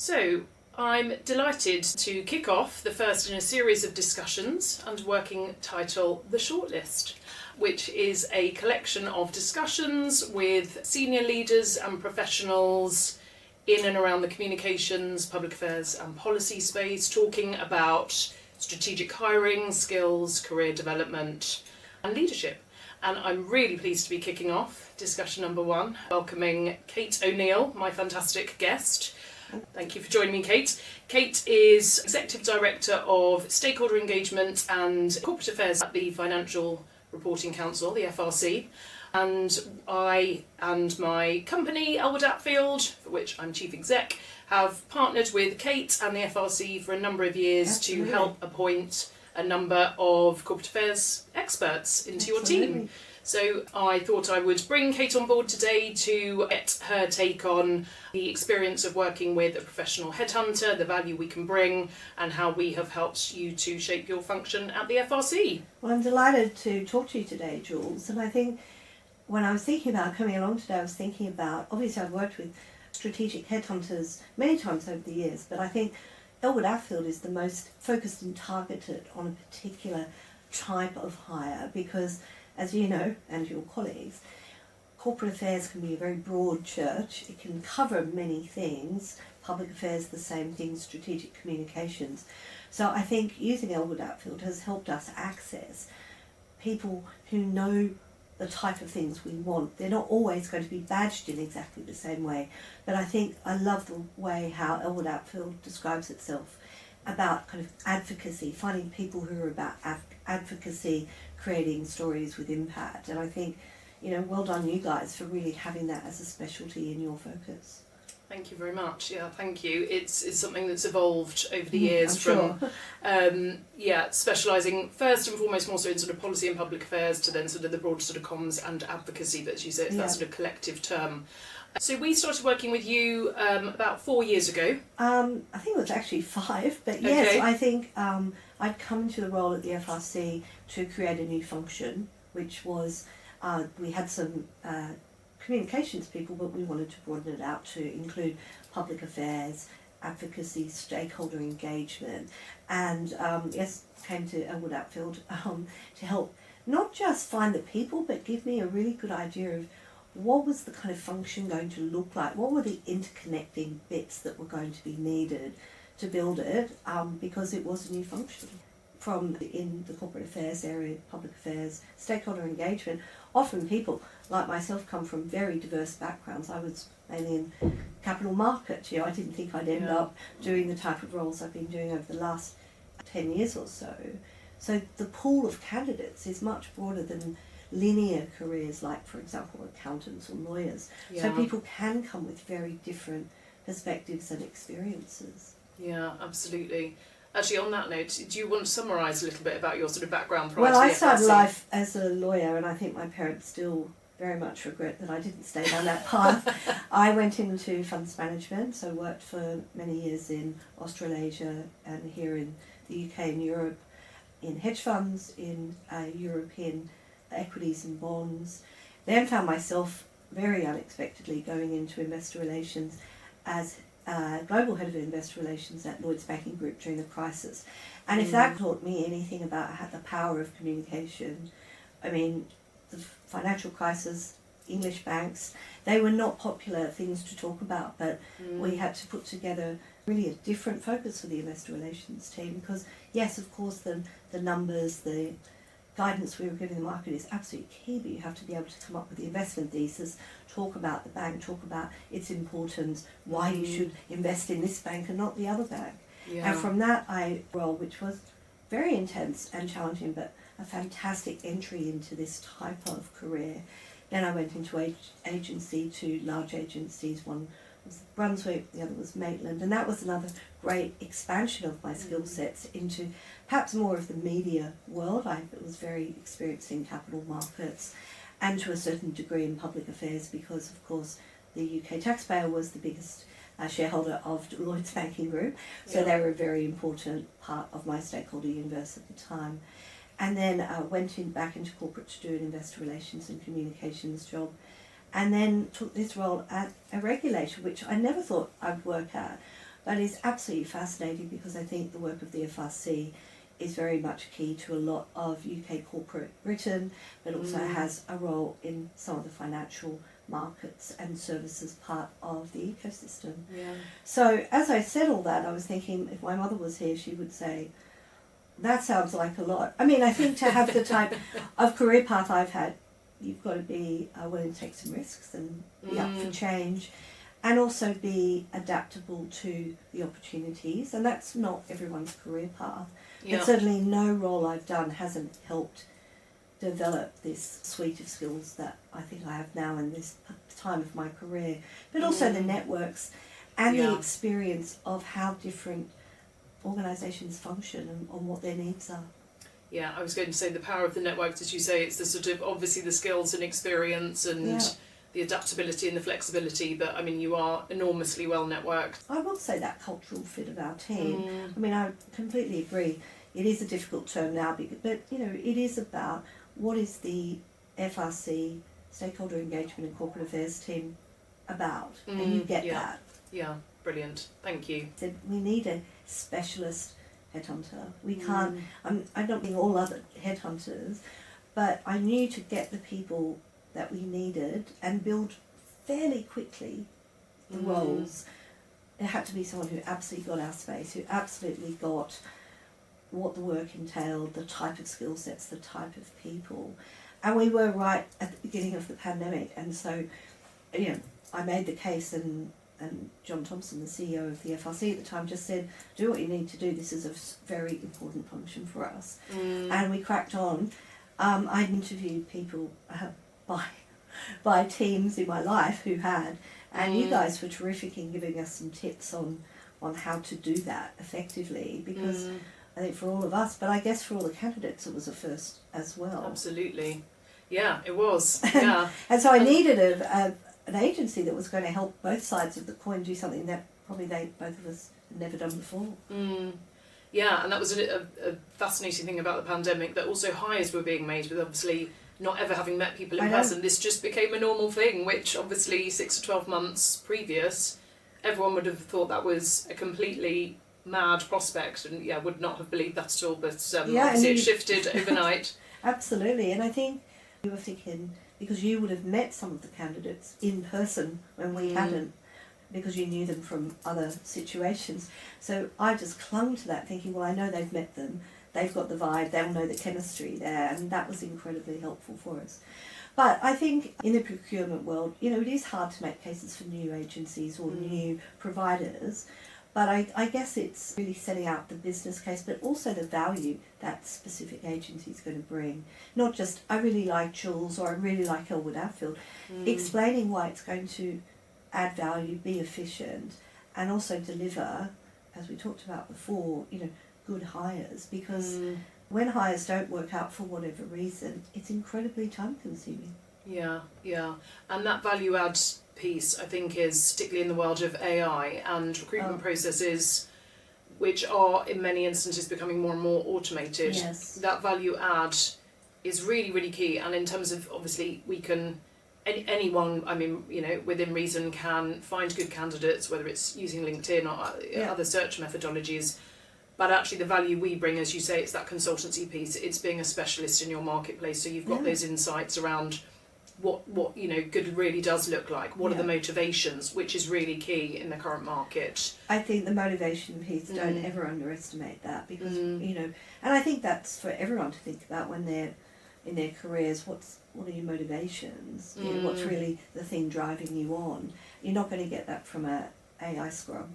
So, I'm delighted to kick off the first in a series of discussions under working title The Shortlist, which is a collection of discussions with senior leaders and professionals in and around the communications, public affairs and policy space, talking about strategic hiring, skills, career development and leadership. And I'm really pleased to be kicking off discussion number one, welcoming Kate O'Neill, my fantastic guest. Thank you for joining me, Kate. Kate is Executive Director of Stakeholder Engagement and Corporate Affairs at the Financial Reporting Council, the FRC. And I and my company, Ellwood Atfield, for which I'm Chief Exec, have partnered with Kate and the FRC for a number of years to help appoint a number of corporate affairs experts into your team. So I thought I would bring Kate on board today to get her take on the experience of working with a professional headhunter, the value we can bring, and how we have helped you to shape your function at the FRC. Well, I'm delighted to talk to you today, Jules. And I think when I was thinking about coming along today, I was thinking about, obviously I've worked with strategic headhunters many times over the years, but I think Ellwood Atfield is the most focused and targeted on a particular type of hire because, as you know, and your colleagues, corporate affairs can be a very broad church. It can cover many things. Public affairs, the same thing, strategic communications. So I think using Ellwood Atfield has helped us access people who know the type of things we want. They're not always going to be badged in exactly the same way, but I think I love the way how Ellwood Atfield describes itself about kind of advocacy, finding people who are about advocacy, creating stories with impact. And I think, well done you guys for really having that as a specialty in your focus. Thank you very much. Yeah, thank you. It's something that's evolved over the years from specialising first and foremost more so in sort of policy and public affairs to then sort of the broad sort of comms and advocacy, but as you say, it's that sort of collective term. So we started working with you about 4 years ago. I think it was actually 5, but yes, I think I'd come into the role at the FRC to create a new function, which was, we had some communications people, but we wanted to broaden it out to include public affairs, advocacy, stakeholder engagement, and came to Ellwood Atfield to help not just find the people, but give me a really good idea of what was the kind of function going to look like, what were the interconnecting bits that were going to be needed to build it, because it was a new function. From in the corporate affairs area, public affairs, stakeholder engagement, often people like myself come from very diverse backgrounds. I was mainly in capital markets. I didn't think I'd end up doing the type of roles I've been doing over the last 10 years or so. So the pool of candidates is much broader than linear careers like, for example, accountants or lawyers. So people can come with very different perspectives and experiences. Yeah, absolutely. Actually, on that note, do you want to summarise a little bit about your sort of background prior to the FRC? Well, I started life as a lawyer, and I think my parents still very much regret that I didn't stay down that path. I went into funds management, so worked for many years in Australasia and here in the UK and Europe, in hedge funds, in European equities and bonds. Then found myself very unexpectedly going into investor relations as global head of investor relations at Lloyd's Banking Group during the crisis. And if that taught me anything about the power of communication, I mean, the financial crisis, English banks, they were not popular things to talk about, but we had to put together really a different focus for the investor relations team because, yes, of course, the numbers, the guidance we were giving the market is absolutely key, but you have to be able to come up with the investment thesis, talk about the bank, talk about its importance, why you should invest in this bank and not the other bank. And from that role, which was very intense and challenging, but a fantastic entry into this type of career. Then I went into agency, 2 large agencies, one was Brunswick, the other was Maitland, and that was another great expansion of my skill sets into perhaps more of the media world. I was very experienced in capital markets and to a certain degree in public affairs because, of course, the UK taxpayer was the biggest shareholder of Lloyd's Banking Group, so they were a very important part of my stakeholder universe at the time. And then went back into corporate to do an investor relations and communications job and then took this role at a regulator, which I never thought I'd work at. But it's absolutely fascinating because I think the work of the FRC is very much key to a lot of UK corporate Britain, but also has a role in some of the financial markets and services part of the ecosystem. Yeah. So as I said all that, I was thinking if my mother was here, she would say, that sounds like a lot. I mean, I think to have the type of career path I've had, you've got to be willing to take some risks and be up for change, and also be adaptable to the opportunities. And that's not everyone's career path. Yeah. But certainly no role I've done hasn't helped develop this suite of skills that I think I have now in this time of my career. But also the networks and the experience of how different organisations function and on what their needs are. Yeah, I was going to say the power of the networks, as you say, it's the sort of, obviously the skills and experience and the adaptability and the flexibility, but I mean, you are enormously well networked. I will say that cultural fit of our team. I mean, I completely agree. It is a difficult term now, but you know, it is about what is the FRC, Stakeholder Engagement and Corporate Affairs team about, and you get that. Yeah, brilliant. Thank you. So we need a specialist headhunter. We can't, I don't mean all other headhunters, but I knew to get the people that we needed and build fairly quickly the roles, it had to be someone who absolutely got our space, who absolutely got what the work entailed, the type of skill sets, the type of people. And we were right at the beginning of the pandemic, and so, you know, I made the case, and John Thompson, the CEO of the FRC at the time, just said, do what you need to do, this is a very important function for us. And we cracked on. I'd interviewed people by teams in my life who had, and you guys were terrific in giving us some tips on how to do that effectively, because I think for all of us, but I guess for all the candidates it was a first as well. Absolutely. Yeah, it was. Yeah. And so I needed an agency that was going to help both sides of the coin do something that probably both of us had never done before. Yeah, and that was a fascinating thing about the pandemic, that also hires were being made with obviously not ever having met people in person. This just became a normal thing, which obviously 6 to 12 months previous, everyone would have thought that was a completely mad prospect, and would not have believed that at all, but obviously it shifted overnight. Absolutely, and I think you were thinking, because you would have met some of the candidates in person when we hadn't, because you knew them from other situations. So I just clung to that thinking, well, I know they've met them, they've got the vibe, they'll know the chemistry there, and that was incredibly helpful for us. But I think in the procurement world, you know, it is hard to make cases for new agencies or new providers, but I guess it's really setting out the business case, but also the value that specific agency is going to bring. Not just, I really like Jules or I really like Ellwood Atfield, explaining why it's going to add value, be efficient, and also deliver, as we talked about before, you know, good hires, because when hires don't work out for whatever reason, it's incredibly time consuming. Yeah, and that value add piece, I think, is particularly in the world of AI and recruitment processes, which are in many instances becoming more and more automated. Yes. That value add is really, really key, and in terms of, obviously, we can, anyone, I mean, you know, within reason can find good candidates, whether it's using LinkedIn or other search methodologies, but actually the value we bring, as you say, it's that consultancy piece, it's being a specialist in your marketplace, so you've got those insights around what you know good really does look like, what are the motivations, which is really key in the current market. I think the motivation piece, don't ever underestimate that, because you know, and I think that's for everyone to think about when they're in their careers, what are your motivations, you know, what's really the thing driving you on. You're not going to get that from a AI scrum.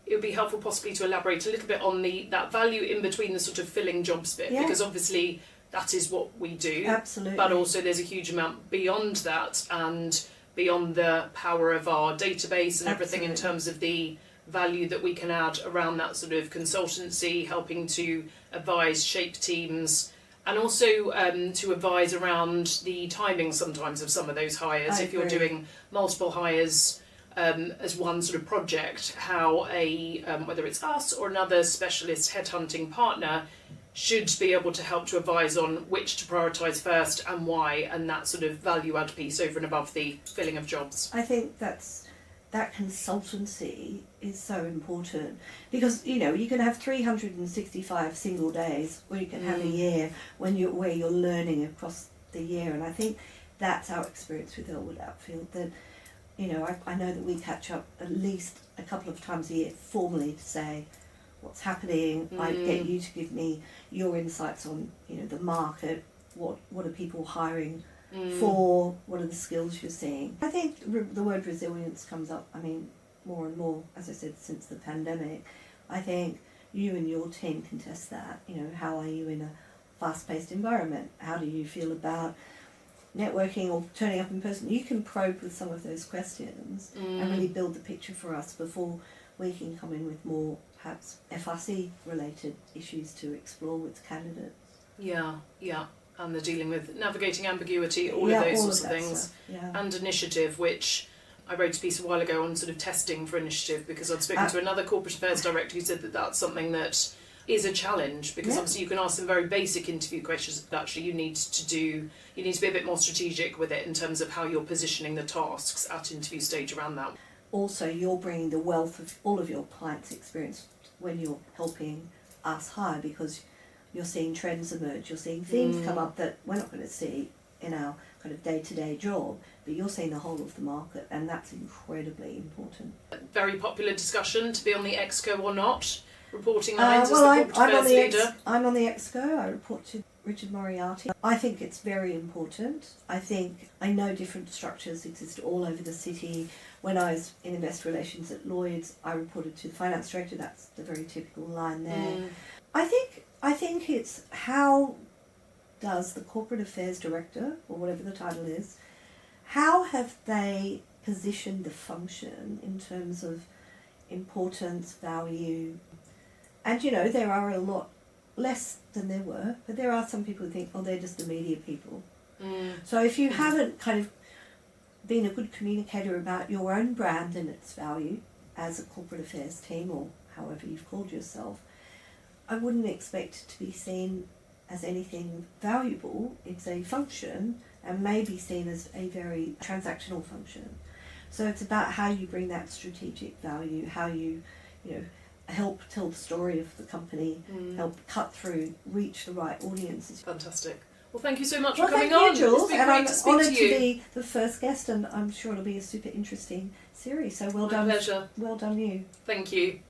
It would be helpful possibly to elaborate a little bit on that value in between the sort of filling jobs bit, because obviously that is what we do. Absolutely. But also there's a huge amount beyond that, and beyond the power of our database and everything in terms of the value that we can add around that sort of consultancy, helping to advise, shape teams, and also to advise around the timing sometimes of some of those hires. If you're doing multiple hires as one sort of project, how whether it's us or another specialist headhunting partner should be able to help to advise on which to prioritise first and why, and that sort of value add piece over and above the filling of jobs. I think that's that consultancy is so important, because you can have 365 single days, or you can have a year where you're learning across the year. And I think that's our experience with Ellwood Atfield, that I know that we catch up at least a couple of times a year formally to say what's happening. I get you to give me your insights on the market, what are people hiring for, what are the skills you're seeing. I think the word resilience comes up, more and more, as I said, since the pandemic. I think you and your team can test that. How are you in a fast-paced environment? How do you feel about networking or turning up in person? You can probe with some of those questions and really build the picture for us before we can come in with more, perhaps, FRC-related issues to explore with candidates. Yeah. And they're dealing with navigating ambiguity, all of those sorts of things. And initiative, which I wrote a piece a while ago on sort of testing for initiative, because I'd spoken to another corporate affairs director who said that that's something that is a challenge, because obviously you can ask some very basic interview questions, but actually you need to be a bit more strategic with it in terms of how you're positioning the tasks at interview stage around that. Also, you're bringing the wealth of all of your clients' experience when you're helping us hire, because you're seeing trends emerge, you're seeing themes come up that we're not going to see in our kind of day-to-day job, but you're seeing the whole of the market, and that's incredibly important. Very popular discussion to be on the Exco or not, reporting lines as the corporate affairs leader. I'm on the Exco, I report to Richard Moriarty. I think it's very important. I know different structures exist all over the city. When I was in investor relations at Lloyd's, I reported to the finance director. That's the very typical line there. I think it's how does the corporate affairs director, or whatever the title is, how have they positioned the function in terms of importance, value? And there are a lot less than there were, but there are some people who think, they're just the media people. So if you haven't kind of been a good communicator about your own brand and its value as a corporate affairs team, or however you've called yourself, I wouldn't expect to be seen as anything valuable. It's a function, and may be seen as a very transactional function. So it's about how you bring that strategic value, how you help tell the story of the company, help cut through, reach the right audiences. Fantastic. Well, thank you so much for coming on. Thank you, Jules. It's been and great I'm to speak honoured to you. To be the first guest, and I'm sure it'll be a super interesting series. So well done. My pleasure. Well done, you. Thank you.